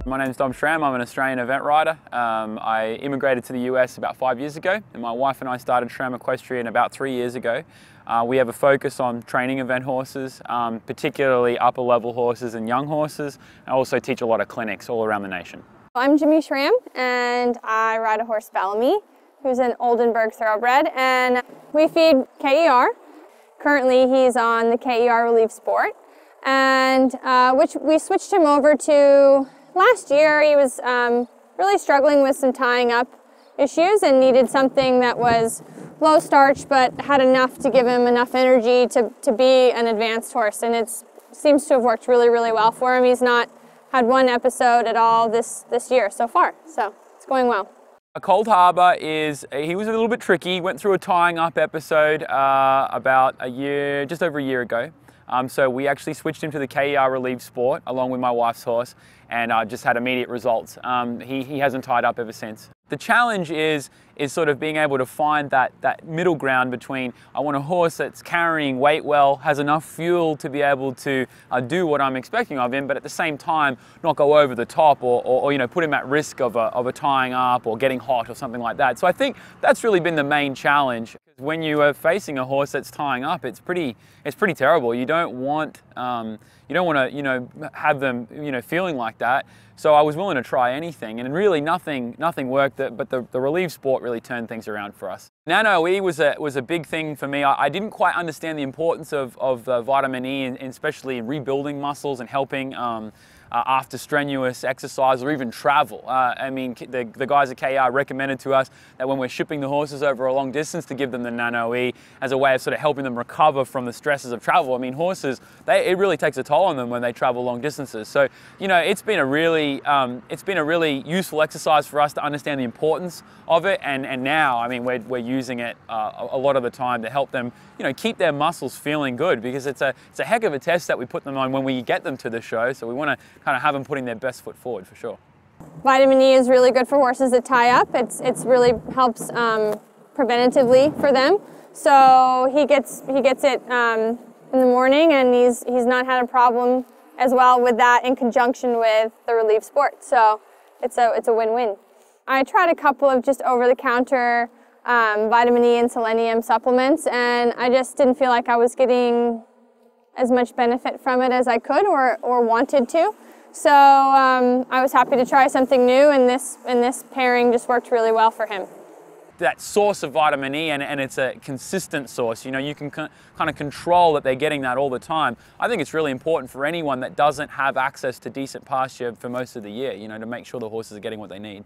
My name is Jimmie Schramm. I'm an Australian event rider. I immigrated to the US about 5 years ago, and my wife and I started Schramm Equestrian about 3 years ago. We have a focus on training event horses, particularly upper level horses and young horses. I also teach a lot of clinics all around the nation. I'm Jimmie Schramm, and I ride a horse, Bellamy, who's an Oldenburg Thoroughbred, and we feed KER. Currently he's on the KER Relief Sport, and which we switched him over to last year. He was really struggling with some tying up issues and needed something that was low starch but had enough to give him enough energy to be an advanced horse, and it seems to have worked really, really well for him. He's not had one episode at all this year so far, so it's going well. Cold Harbour he was a little bit tricky. He went through a tying up episode about just over a year ago. So we actually switched him to the KER Relief Sport along with my wife's horse, and just had immediate results. He hasn't tied up ever since. The challenge is sort of being able to find that middle ground between, I want a horse that's carrying weight well, has enough fuel to be able to do what I'm expecting of him, but at the same time not go over the top or you know, put him at risk of a tying up or getting hot or something like that. So I think that's really been the main challenge. When you are facing a horse that's tying up, it's pretty terrible. You don't want to, you know, have them, you know, feeling like that. So I was willing to try anything, and really nothing worked. But the Relief Sport really turned things around for us. Nano-E was a big thing for me. I didn't quite understand the importance of vitamin E, and especially in rebuilding muscles and helping after strenuous exercise or even travel. I mean, the guys at KER recommended to us that when we're shipping the horses over a long distance to give them the Nano-E as a way of sort of helping them recover from the stresses of travel. I mean, horses, it really takes a toll on them when they travel long distances. So, you know, it's been a really useful exercise for us to understand the importance of it. And now, I mean, we're using it a lot of the time to help them, you know, keep their muscles feeling good, because it's a heck of a test that we put them on when we get them to the show. So we want to kind of have them putting their best foot forward for sure. Vitamin E is really good for horses that tie up. It's really helps preventatively for them. So he gets it in the morning, and he's not had a problem as well with that in conjunction with the Relief Sport. So it's a win-win. I tried a couple of just over-the-counter vitamin E and selenium supplements, and I just didn't feel like I was getting as much benefit from it as I could or wanted to. So I was happy to try something new, and this pairing just worked really well for him. That source of vitamin E, and it's a consistent source. You know, you can kind of control that they're getting that all the time. I think it's really important for anyone that doesn't have access to decent pasture for most of the year, you know, to make sure the horses are getting what they need.